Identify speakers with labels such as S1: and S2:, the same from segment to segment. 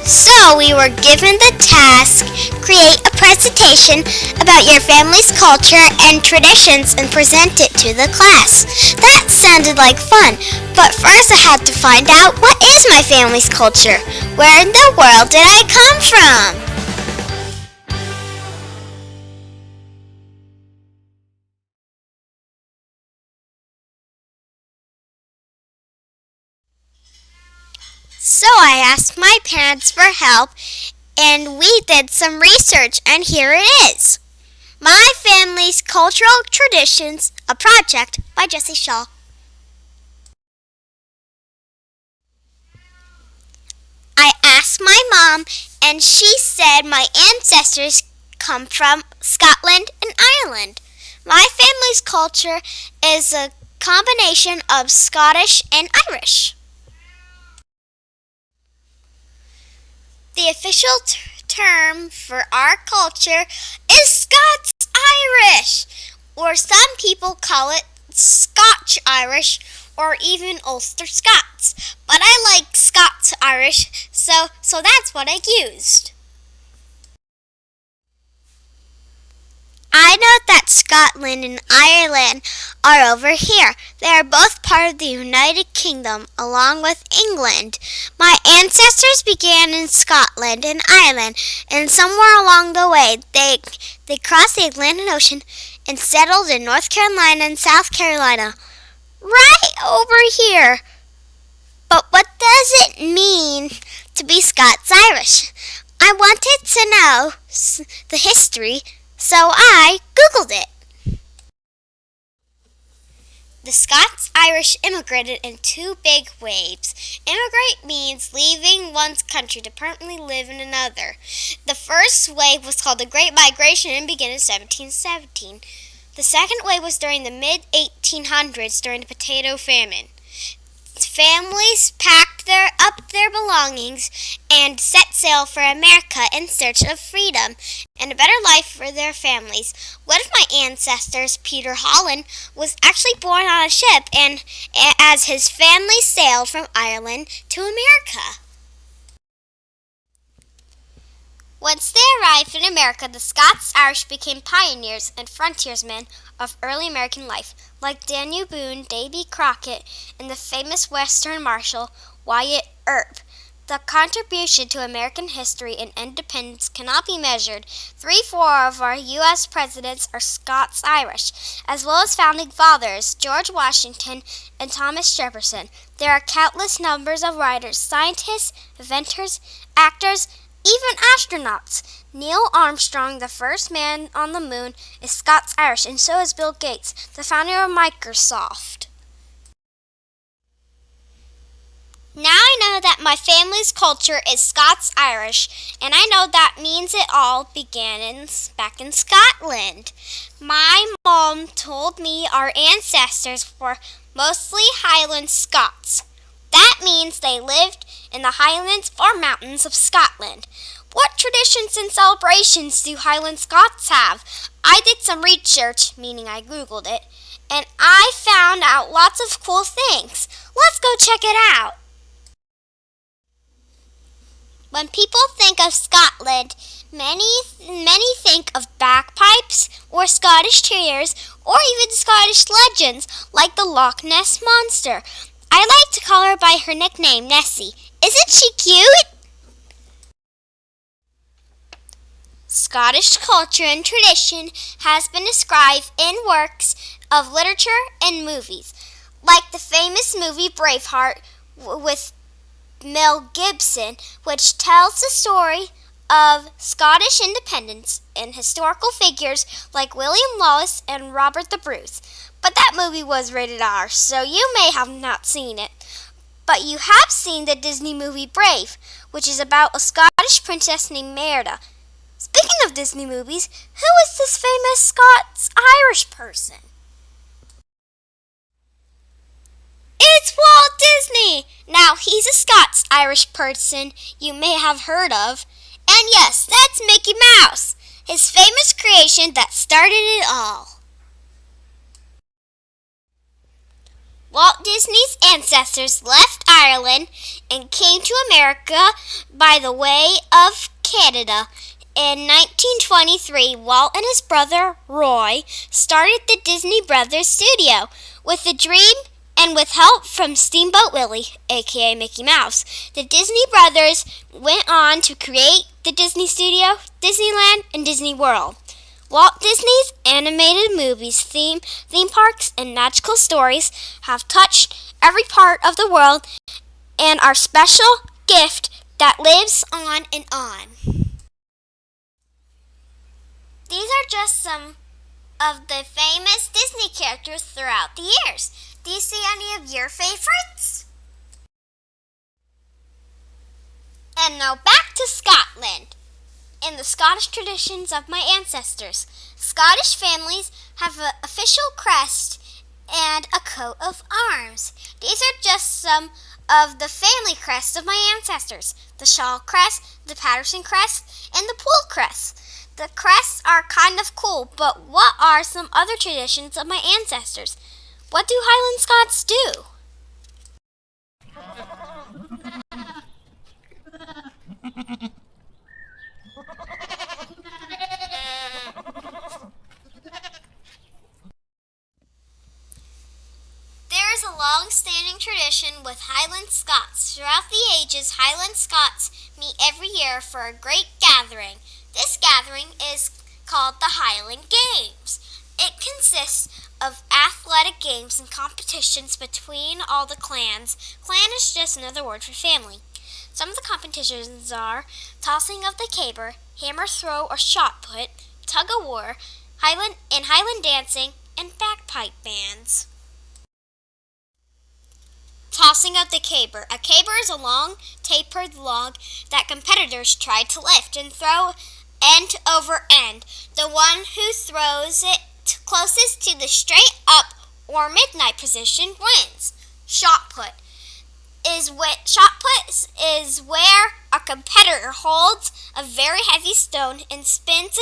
S1: So we were given the task, create a presentation about your family's culture and traditions and present it to the class. That sounded like fun, but first I had to find out, what is my family's culture? Where in the world did I come from? So I asked my parents for help and we did some research, and here it is. My Family's Cultural Traditions, a project by Jessie Shaw. I asked my mom, and she said my ancestors come from Scotland and Ireland. My family's culture is a combination of Scottish and Irish. The official term for our culture is Scots-Irish, or some people call it Scotch-Irish or even Ulster Scots. But I like Scots-Irish, so that's what I used. I know that Scotland and Ireland are over here. They are both part of the United Kingdom, along with England. My ancestors began in Scotland and Ireland, and somewhere along the way, they crossed the Atlantic Ocean and settled in North Carolina and South Carolina, right over here. But what does it mean to be Scots-Irish? I wanted to know the history, so I Googled it. The Scots-Irish immigrated in two big waves. Immigrate means leaving one's country to permanently live in another. The first wave was called the Great Migration and began in 1717. The second wave was during the mid-1800s during the potato famine. Families packed up their belongings and set sail for America in search of freedom and a better life for their families. One of my ancestors, Peter Holland, was actually born on a ship and as his family sailed from Ireland to America. Once they arrived in America, the Scots-Irish became pioneers and frontiersmen of early American life, like Daniel Boone, Davy Crockett, and the famous Western Marshal, Wyatt Earp. The contribution to American history and independence cannot be measured. 3/4 of our U.S. presidents are Scots-Irish, as well as founding fathers, George Washington and Thomas Jefferson. There are countless numbers of writers, scientists, inventors, actors, even astronauts. Neil Armstrong, the first man on the moon, is Scots-Irish, and so is Bill Gates, the founder of Microsoft. Now I know that my family's culture is Scots-Irish, and I know that means it all began back in Scotland. My mom told me our ancestors were mostly Highland Scots. That means they lived in the Highlands or mountains of Scotland. What traditions and celebrations do Highland Scots have? I did some research, meaning I Googled it, and I found out lots of cool things. Let's go check it out. When people think of Scotland, many think of bagpipes or Scottish terriers or even Scottish legends like the Loch Ness Monster. I like to call her by her nickname, Nessie. Isn't she cute? Scottish culture and tradition has been described in works of literature and movies, like the famous movie Braveheart with Mel Gibson, which tells the story of Scottish independence and historical figures like William Wallace and Robert the Bruce. But that movie was rated R, so you may have not seen it. But you have seen the Disney movie Brave, which is about a Scottish princess named Merida. Speaking of Disney movies, who is this famous Scots-Irish person? It's Walt Disney! Now, he's a Scots-Irish person you may have heard of. And yes, that's Mickey Mouse, his famous creation that started it all. Walt Disney's ancestors left Ireland and came to America by the way of Canada. In 1923, Walt and his brother Roy started the Disney Brothers Studio with a dream and with help from Steamboat Willie, aka Mickey Mouse. The Disney Brothers went on to create the Disney Studio, Disneyland, and Disney World. Walt Disney's animated movies, theme parks, and magical stories have touched every part of the world and are a special gift that lives on and on. These are just some of the famous Disney characters throughout the years. Do you see any of your favorites? And now back to Scotland. In the Scottish traditions of my ancestors, Scottish families have an official crest and a coat of arms. These are just some of the family crests of my ancestors: the Shaw crest, the Patterson crest, and the Poole crest. The crests are kind of cool, but what are some other traditions of my ancestors? What do Highland Scots do? There is a long-standing tradition with Highland Scots. Throughout the ages, Highland Scots meet every year for a great gathering. This gathering is called the Highland Games. It consists of athletic games and competitions between all the clans. Clan is just another word for family. Some of the competitions are tossing of the caber, hammer throw or shot put, tug of war, Highland dancing, and bagpipe bands. Tossing of the caber. A caber is a long, tapered log that competitors try to lift and throw end over end. The one who throws it closest to the straight up or midnight position wins. Shot put is where a competitor holds a very heavy stone and spins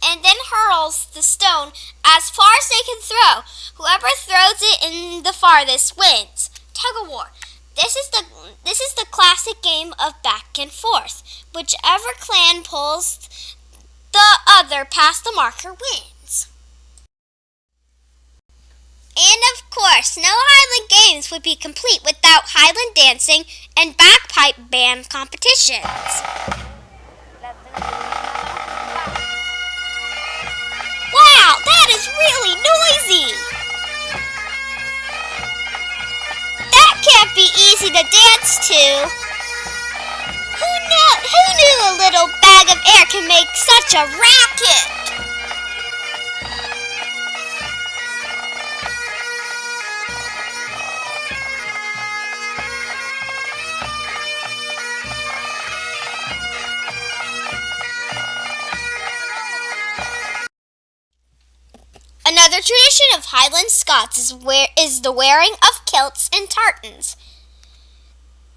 S1: and then hurls the stone as far as they can throw. Whoever throws it in the farthest wins. Tug of war. This is the classic game of back and forth. Whichever clan pulls the other past the marker wins. And of course, no Highland Games would be complete without Highland dancing and bagpipe band competitions. Wow, that is really noisy! That can't be easy to dance to. Who knew a little bag of air can make such a racket? Another tradition of Highland Scots is the wearing of kilts and tartans.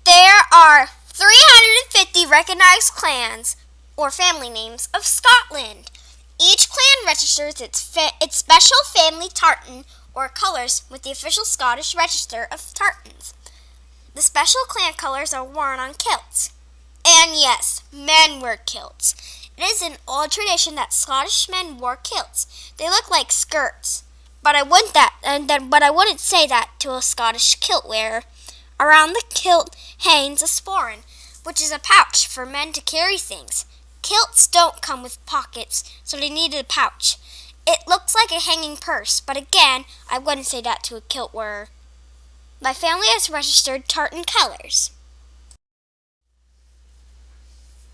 S1: There are 350 recognized clans or family names of Scotland. Each clan registers its special family tartan or colours with the official Scottish Register of Tartans. The special clan colours are worn on kilts. And yes, men wear kilts. It is an old tradition that Scottish men wore kilts. They look like skirts, but I wouldn't say that to a Scottish kilt wearer. Around the kilt hangs a sporran, which is a pouch for men to carry things. Kilts don't come with pockets, so they needed a pouch. It looks like a hanging purse, but again, I wouldn't say that to a kilt wearer. My family has registered tartan colors.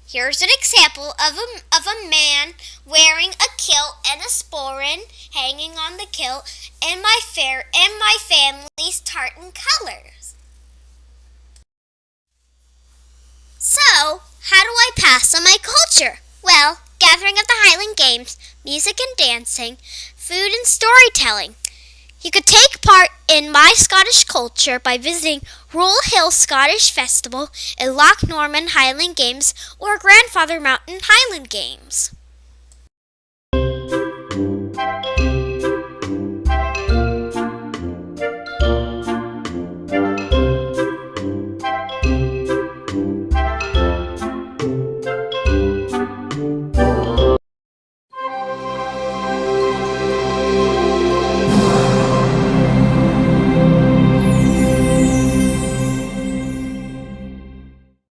S1: Here's an example of a man wearing a kilt and a sporran hanging on the kilt and my family's tartan colors. So, how do I pass on my culture? Well, gathering of the Highland Games, music and dancing, food and storytelling. You could take part in my Scottish culture by visiting Rule Hill Scottish Festival and Loch Norman Highland Games or Grandfather Mountain Highland Games.